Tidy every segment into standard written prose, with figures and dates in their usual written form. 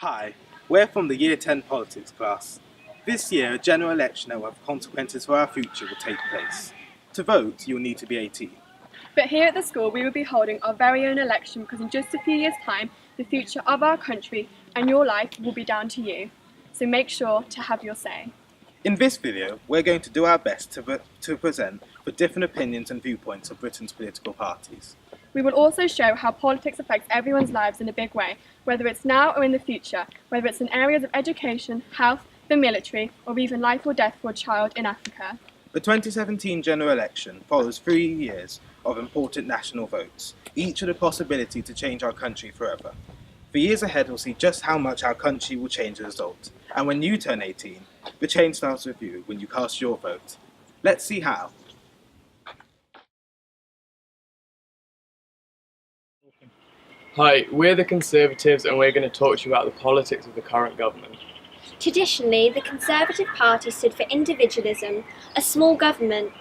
Hi, we're from the Year 10 Politics class. This year, a general election that will have consequences for our future will take place. To vote, you'll need to be 18. But here at the school, we will be holding our very own election because in just a few years' time, the future of our country and your life will be down to you. So make sure to have your say. In this video, we're going to do our best to present the different opinions and viewpoints of Britain's political parties. We will also show how politics affects everyone's lives in a big way, whether it's now or in the future, whether it's in areas of education, health, the military, or even life or death for a child in Africa. The 2017 general election follows 3 years of important national votes, each with a possibility to change our country forever. The years ahead will see just how much our country will change as a result, and when you turn 18, the change starts with you when you cast your vote. Let's see how. Hi, we're the Conservatives and we're going to talk to you about the politics of the current government. Traditionally, the Conservative Party stood for individualism, a small government,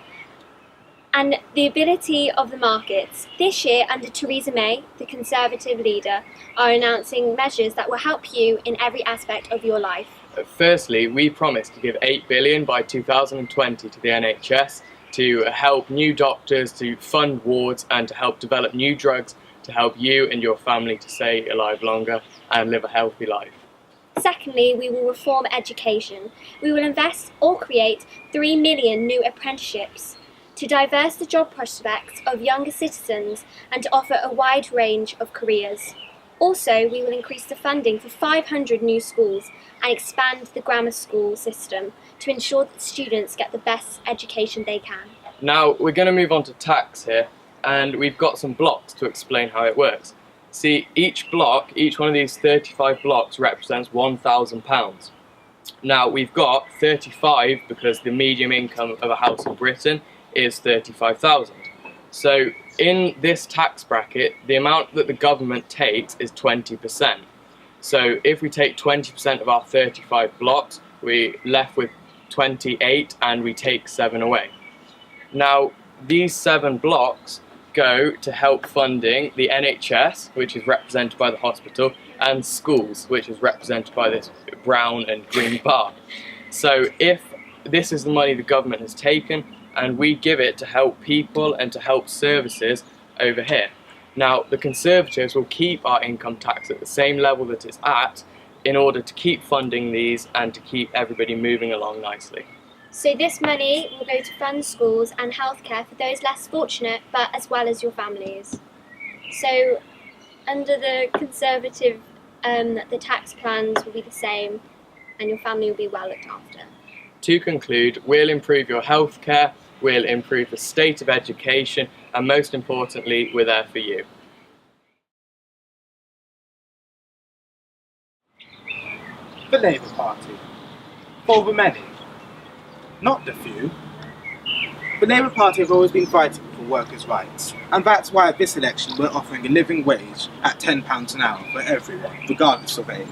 and the ability of the markets. This year, under Theresa May, the Conservative leader, are announcing measures that will help you in every aspect of your life. Firstly, we promised to give $8 billion by 2020 to the NHS to help new doctors, to fund wards and to help develop new drugs to help you and your family to stay alive longer and live a healthy life. Secondly, we will reform education. We will invest or create 3 million new apprenticeships to diverse the job prospects of younger citizens and to offer a wide range of careers. Also, we will increase the funding for 500 new schools and expand the grammar school system to ensure that students get the best education they can. Now, we're going to move on to tax here, and we've got some blocks to explain how it works. See, each one of these 35 blocks represents £1,000. Now, we've got 35 because the median income of a house in Britain is 35,000. So, in this tax bracket, the amount that the government takes is 20%. So, if we take 20% of our 35 blocks, we're left with 28 and we take 7 away. Now, these 7 blocks go to help funding the NHS, which is represented by the hospital, and schools, which is represented by this brown and green bar. So if this is the money the government has taken, and we give it to help people and to help services over here. Now, the Conservatives will keep our income tax at the same level that it's at in order to keep funding these and to keep everybody moving along nicely. So this money will go to fund schools and healthcare for those less fortunate, but as well as your families. So under the Conservative, the tax plans will be the same and your family will be well looked after. To conclude, we'll improve your healthcare, we'll improve the state of education, and most importantly, we're there for you. The Labour Party. For the many, not the few. The Labour Party have always been fighting for workers' rights, and that's why at this election we're offering a living wage at £10 an hour for everyone, regardless of age.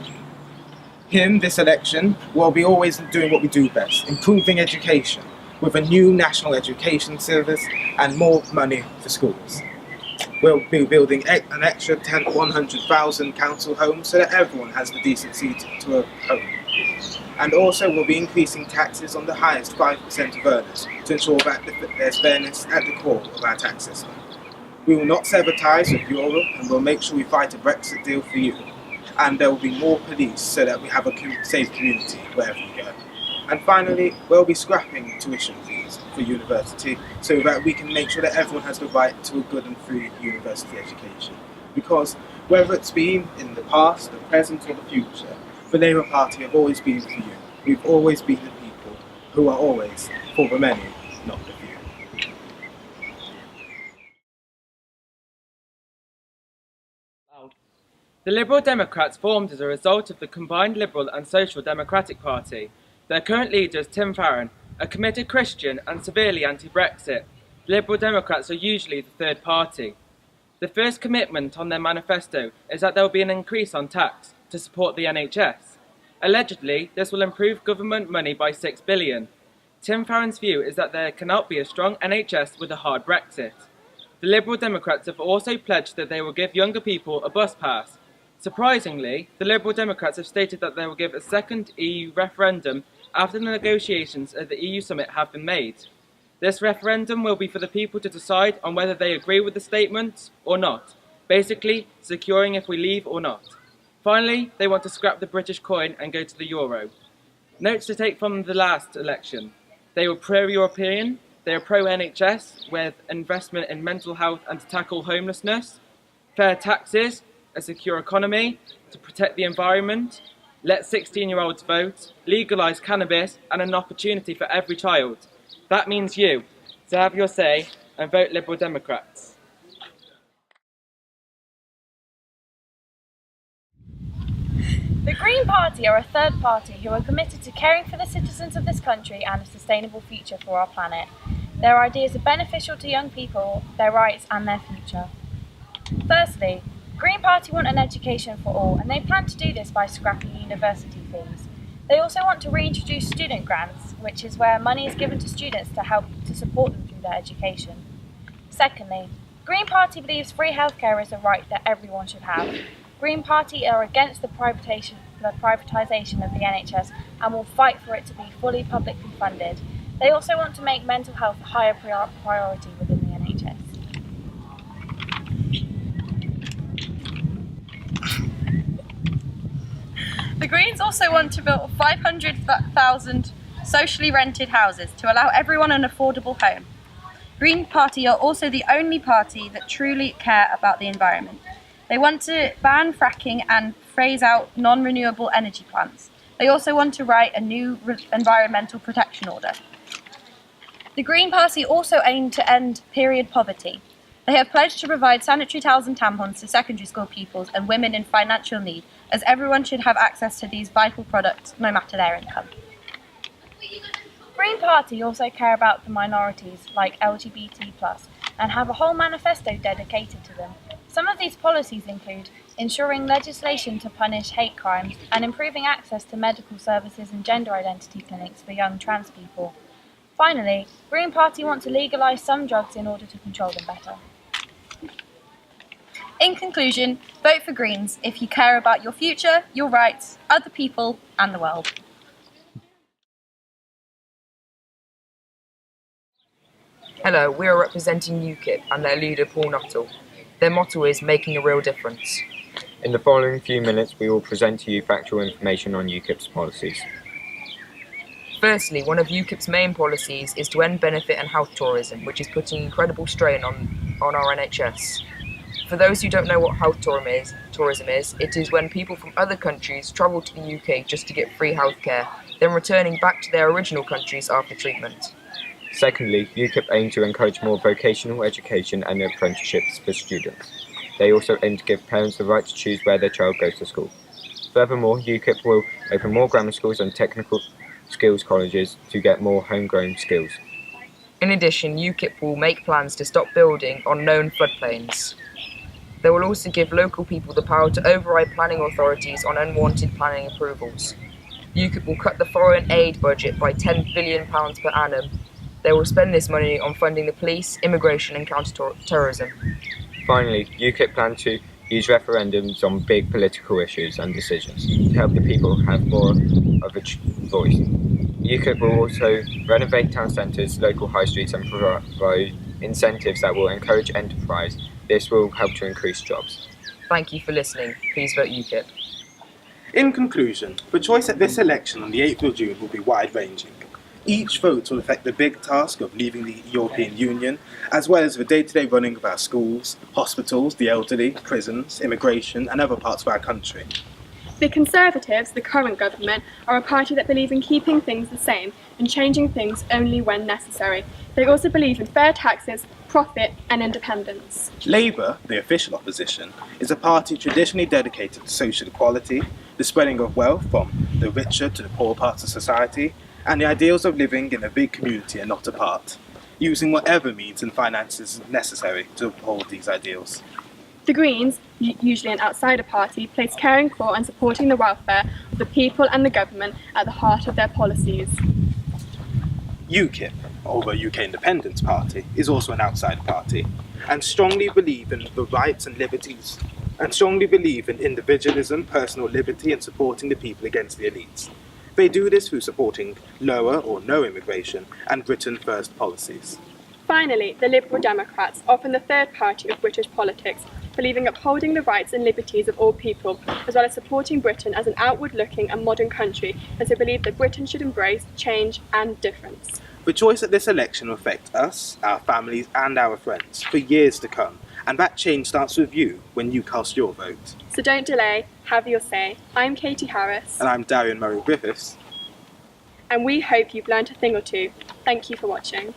In this election, we'll be always doing what we do best, improving education, with a new national education service and more money for schools. We'll be building an extra 100,000 council homes so that everyone has the decency to a home. And also we'll be increasing taxes on the highest 5% of earners to ensure that there's fairness at the core of our tax system. We will not sever ties with Europe and we'll make sure we fight a Brexit deal for you. And there will be more police so that we have a safe community wherever we go. And finally, we'll be scrapping tuition fees for university so that we can make sure that everyone has the right to a good and free university education. Because whether it's been in the past, the present or the future, the Labour Party have always been for you. We've always been the people who are always for the many, not the few. The Liberal Democrats formed as a result of the combined Liberal and Social Democratic Party. Their current leader is Tim Farron, a committed Christian and severely anti-Brexit. The Liberal Democrats are usually the third party. The first commitment on their manifesto is that there will be an increase on tax to support the NHS. Allegedly, this will improve government money by £6 billion. Tim Farron's view is that there cannot be a strong NHS with a hard Brexit. The Liberal Democrats have also pledged that they will give younger people a bus pass. Surprisingly, the Liberal Democrats have stated that they will give a second EU referendum after the negotiations at the EU summit have been made. This referendum will be for the people to decide on whether they agree with the statements or not, basically securing if we leave or not. Finally, they want to scrap the British coin and go to the euro. Notes to take from the last election. They were pro-European, they are pro-NHS with investment in mental health and to tackle homelessness, fair taxes, a secure economy, to protect the environment, let 16-year-olds vote, legalise cannabis and an opportunity for every child. That means you, so have your say and vote Liberal Democrats. The Green Party are a third party who are committed to caring for the citizens of this country and a sustainable future for our planet. Their ideas are beneficial to young people, their rights and their future. Firstly, Green Party want an education for all, and they plan to do this by scrapping university fees. They also want to reintroduce student grants, which is where money is given to students to help to support them through their education. Secondly, Green Party believes free healthcare is a right that everyone should have. Green Party are against the privatisation of the NHS and will fight for it to be fully publicly funded. They also want to make mental health a higher priority within the NHS. The Greens also want to build 500,000 socially rented houses to allow everyone an affordable home. Green Party are also the only party that truly care about the environment. They want to ban fracking and phase out non-renewable energy plants. They also want to write a new environmental protection order. The Green Party also aim to end period poverty. They have pledged to provide sanitary towels and tampons to secondary school pupils and women in financial need, as everyone should have access to these vital products no matter their income. Green Party also care about the minorities like LGBT+, and have a whole manifesto dedicated to them. Some of these policies include ensuring legislation to punish hate crimes and improving access to medical services and gender identity clinics for young trans people. Finally, Green Party want to legalise some drugs in order to control them better. In conclusion, vote for Greens if you care about your future, your rights, other people and the world. Hello, we are representing UKIP and their leader Paul Nuttall. Their motto is making a real difference. In the following few minutes we will present to you factual information on UKIP's policies. Firstly, one of UKIP's main policies is to end benefit and health tourism, which is putting incredible strain on our NHS. For those who don't know what health tourism is, it is when people from other countries travel to the UK just to get free healthcare, then returning back to their original countries after treatment. Secondly, UKIP aim to encourage more vocational education and apprenticeships for students. They also aim to give parents the right to choose where their child goes to school. Furthermore, UKIP will open more grammar schools and technical skills colleges to get more homegrown skills. In addition, UKIP will make plans to stop building on known floodplains. They will also give local people the power to override planning authorities on unwanted planning approvals. UKIP will cut the foreign aid budget by £10 billion per annum. They will spend this money on funding the police, immigration and counter-terrorism. Finally, UKIP plan to use referendums on big political issues and decisions to help the people have more of a voice. UKIP will also renovate town centres, local high streets and provide incentives that will encourage enterprise. This will help to increase jobs. Thank you for listening. Please vote UKIP. In conclusion, the choice at this election on the 8th of June will be wide-ranging. Each vote will affect the big task of leaving the European Union, as well as the day-to-day running of our schools, hospitals, the elderly, prisons, immigration and other parts of our country. The Conservatives, the current government, are a party that believe in keeping things the same and changing things only when necessary. They also believe in fair taxes, profit and independence. Labour, the official opposition, is a party traditionally dedicated to social equality, the spreading of wealth from the richer to the poorer parts of society, and the ideals of living in a big community and not apart, using whatever means and finances necessary to uphold these ideals. The Greens, usually an outsider party, place caring for and supporting the welfare of the people and the government at the heart of their policies. UKIP, or the UK Independence Party, is also an outsider party and strongly believe in the rights and liberties and strongly believe in individualism, personal liberty, and supporting the people against the elites. They do this through supporting lower or no immigration and Britain First policies. Finally, the Liberal Democrats, often the third party of British politics, believe in upholding the rights and liberties of all people, as well as supporting Britain as an outward-looking and modern country, as they believe that Britain should embrace change and difference. The choice at this election will affect us, our families, and our friends for years to come, and that change starts with you when you cast your vote. So don't delay, have your say. I'm Katie Harris. And I'm Darian Murray Griffiths. And we hope you've learned a thing or two. Thank you for watching.